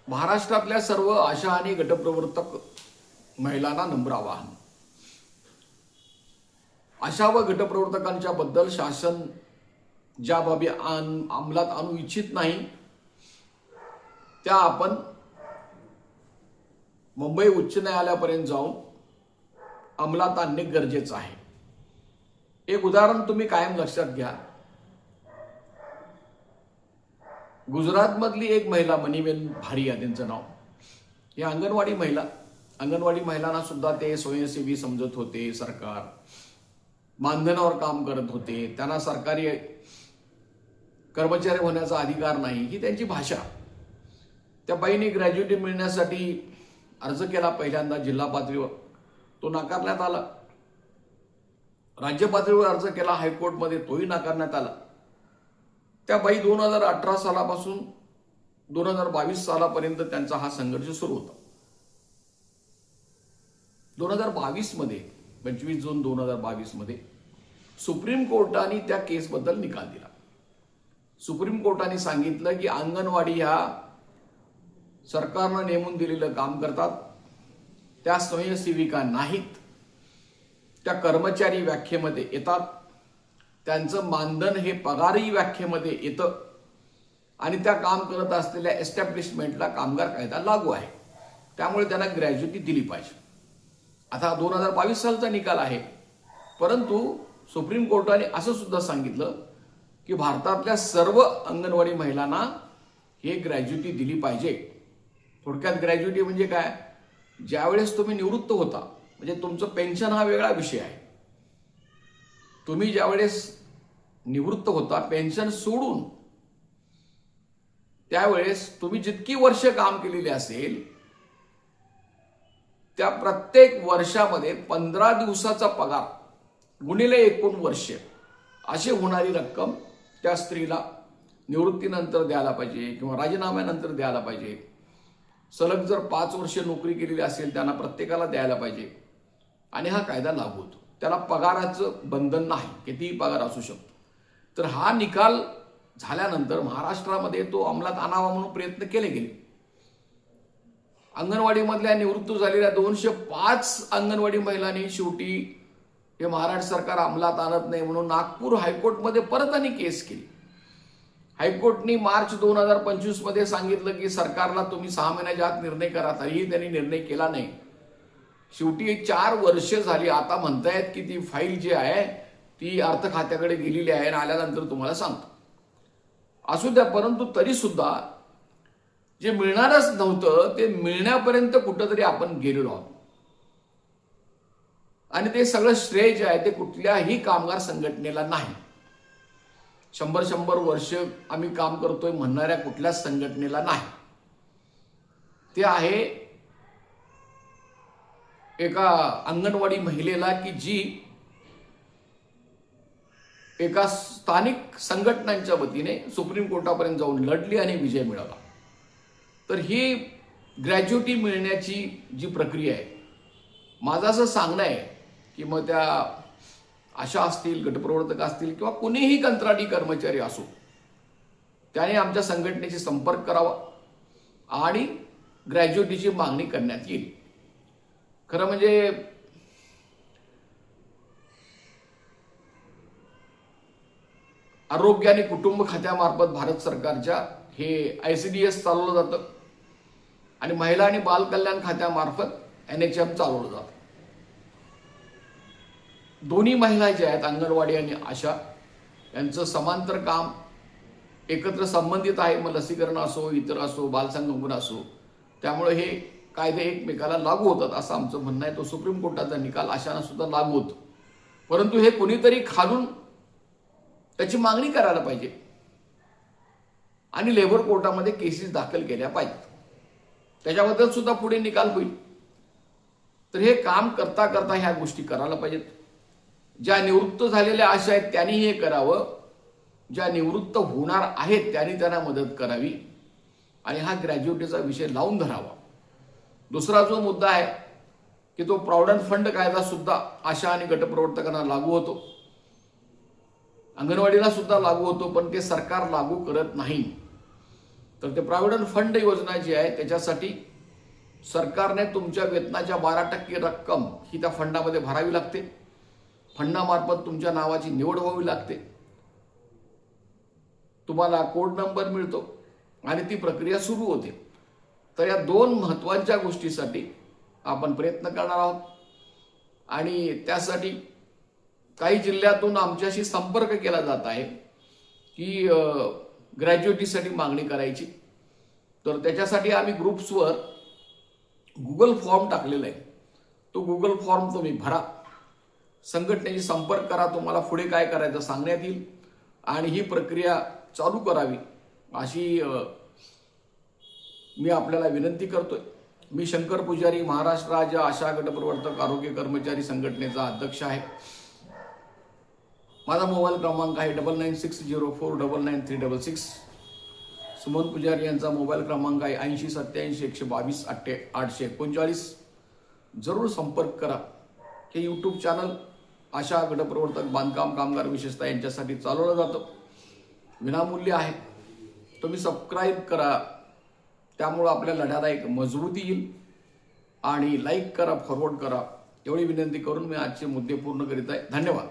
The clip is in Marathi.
महाराष्ट्रातल्या सर्व आशा आणि गटप्रवर्तक महिलांना नम्र आवाहन. आशा व गटप्रवर्तकांच्या बद्दल शासन ज्या बाबी अंमलात आणू इच्छित नाही त्या आपण मुंबई उच्च न्यायालयापर्यंत जाऊन अंमलात आणणे गरजेचं आहे. एक उदाहरण तुम्ही कायम लक्षात घ्या. गुजरातमधली एक महिला मनीबेन भारिया त्यांचं नाव, हे अंगणवाडी महिलांना सुद्धा ते स्वयंसेवी समजत होते. सरकार मानधनावर काम करत होते, त्यांना सरकारी कर्मचारी होण्याचा अधिकार नाही, ही त्यांची भाषा. त्या बाईने ग्रॅज्युएटी मिळण्यासाठी अर्ज केला. पहिल्यांदा जिल्हा पातळीवर तो नाकारण्यात आला. राज्य पातळीवर अर्ज केला, हायकोर्टमध्ये तोही नाकारण्यात आला. त्या बाई 2018 सालापासून 2022 सालापर्यंत त्यांचा हा संघर्ष सुरू होता. 2022 मध्ये 25 जून 2022 मध्ये सुप्रीम कोर्टाने त्या केसबद्दल निकाल दिला. सुप्रीम कोर्टाने सांगितलं की अंगणवाडी ह्या सरकारनं नेमून दिलेलं काम करतात, त्या स्वयंसेविका नाहीत, त्या कर्मचारी व्याख्येमध्ये येतात, त्यांचं मानधन हे पगारी व्याख्येमध्ये येतं आणि त्या काम करत असलेल्या एस्टॅब्लिशमेंटला कामगार कायदा लागू आहे, त्यामुळे त्यांना ग्रॅज्युएटी दिली पाहिजे. आता 2022 सालचा निकाल आहे, परंतु सुप्रीम कोर्टाने असं सुद्धा सांगितलं की भारतातल्या सर्व अंगणवाडी महिलांना हे ग्रॅज्युएटी दिली पाहिजे. थोडक्यात ग्रॅज्युएटी म्हणजे काय? ज्यावेळेस तुम्ही निवृत्त होता, म्हणजे तुमचं पेन्शन हा वेगळा विषय आहे. तुम्ही ज्यावेळेस निवृत्त होता पेन्शन सोडून, त्यावेळेस तुम्ही जितकी वर्ष काम केलेली असेल त्या प्रत्येक वर्षामध्ये 15 दिवसाचा पगार गुणिले एकूण वर्ष अशी होणारी रक्कम त्या स्त्रीला निवृत्तीनंतर द्यायला पाहिजे किंवा राजीनाम्यानंतर द्यायला पाहिजे. सलग जर 5 वर्ष नोकरी केलेली असेल त्यांना प्रत्येकाला द्यायला पाहिजे आणि हा कायदा लागू होतो. त्याला पगाराचं बंधन नाही, कितीही पगार असू शकतो. तर हा निकाल झाल्यानंतर महाराष्ट्रामध्ये तो अंमलात आणावा म्हणून प्रयत्न केले गेले. अंगणवाडीमधल्या निवृत्त झालेल्या 205 अंगणवाडी महिलांनी शेवटी हे महाराष्ट्र सरकार अंमलात आणत नाही म्हणून नागपूर हायकोर्टमध्ये परत आणि केस केली. हायकोर्टने मार्च 2025 मध्ये सांगितलं की सरकारला तुम्ही 6 महिन्याच्या आत निर्णय करा, तरीही त्यांनी निर्णय केला नाही. शेवटी 4 वर्ष झाली. आता म्हणतायत की ती फाईल जी आहे ती अर्थ खात्याकडे गेलेली आहे आणि आल्यानंतर तुम्हाला सांगतो. असू द्या, परंतु तरी सुद्धा जे मिळणारच नव्हतं ते मिळण्यापर्यंत कुठंतरी आपण गेलेलो आहोत. आणि ते सगळं श्रेय जे आहे ते कुठल्याही कामगार संघटनेला नाही. 100 वर्ष आम्ही काम करतोय म्हणणाऱ्या कुठल्याच संघटनेला नाही. ते आहे एका अंगणवाडी महिलेला की जी एका स्थानिक संघटनांच्या वतीने सुप्रीम कोर्टापर्यंत जाऊन लढली आणि विजय मिळवला. तर ही ग्रॅज्युएटी मिळण्याची जी प्रक्रिया आहे, माझं असं सांगणं आहे की मग त्या आशा असतील, गटप्रवर्तक असतील किंवा कोणीही कंत्राटी कर्मचारी असो, त्याने आमच्या संघटनेशी संपर्क करावा आणि ग्रॅज्युएटीची मागणी करण्यात येईल. खरं म्हणजे आरोग्य आणि कुटुंब खात्यामार्फत भारत सरकारच्या हे ICDS चालवलं जातं आणि महिला आणि बाल कल्याण खात्यामार्फत NHM चालवलं जातं. दोन्ही महिला ज्या आहेत, अंगणवाडी आणि आशा, यांचं समांतर काम एकत्र संबंधित आहे. मग लसीकरण असो, इतर असो, बालसंगोपन असो, त्यामुळे हे कायदे एकमेकाला लागू होतात असं आमचं म्हणणं आहे. तो सुप्रीम कोर्टाचा निकाल आशांना सुद्धा लागू होतो, परंतु हे कोणीतरी खालून त्याची मागणी करायला पाहिजे आणि लेबर कोर्टामध्ये केसेस दाखल केल्या पाहिजेत. त्याच्याबद्दल सुद्धा पुढे निकाल होईल. तर हे काम करता करता ह्या गोष्टी करायला पाहिजेत. ज्या निवृत्त झालेल्या आशा आहेत त्यांनी हे करावं, ज्या निवृत्त होणार आहेत त्यांनी त्यांना मदत करावी आणि हा ग्रॅज्युएटीचा विषय लावून धरावा. दुसरा जो मुद्दा आहे की तो प्रॉव्हिडंट फंड कायदा सुद्धा आशा आणि गटप्रवर्तकांना लागू होतो, अंगणवाडीला सुद्धा लागू होतो, पण ते सरकार लागू करत नाही. तर ते प्रॉव्हिडंट फंड योजना जी आहे त्याच्यासाठी सरकारने तुमच्या वेतनाच्या 12% रक्कम ही त्या फंडामध्ये भरावी लागते. फंडामार्फत तुमच्या नावाची निवड व्हावी लागते. तुम्हाला कोड नंबर मिळतो आणि ती प्रक्रिया सुरू होते. तर या 2 महत्त्वाच्या गोष्टीसाठी आपण प्रयत्न करणार आहोत आणि त्यासाठी काही जिल्ह्यातून आमच्याशी संपर्क केला जात आहे की ग्रॅज्युएटीसाठी मागणी करायची. तर त्याच्यासाठी आम्ही ग्रुप्सवर गुगल फॉर्म टाकलेला आहे. तो गुगल फॉर्म तुम्ही भरा, संघटनेशी संपर्क करा, तुम्हाला पुढे काय करायचं सांगण्यात येईल आणि ही प्रक्रिया चालू करावी अशी मी आपल्याला विनंती करतोय. मी शंकर पुजारी, महाराष्ट्र राज्य आशा गटप्रवर्तक आरोग्य कर्मचारी संघटनेचा अध्यक्ष आहे. माझा मोबाईल क्रमांक आहे 9960499366. सुमन पुजारी यांचा मोबाईल क्रमांक आहे 8087122839. जरूर संपर्क करा. हे यूट्यूब चॅनल आशा गटप्रवर्तक बांधकाम कामगार विशेषतः यांच्यासाठी चालवलं जातं. विनामूल्य आहे. तुम्ही सबस्क्राईब करा. त्यामुळं आपल्या लढ्याला एक मजबूती येईल आणि लाईक करा, फॉरवर्ड करा. एवढी विनंती करून मी आजचे मुद्दे पूर्ण करीत आहे. धन्यवाद.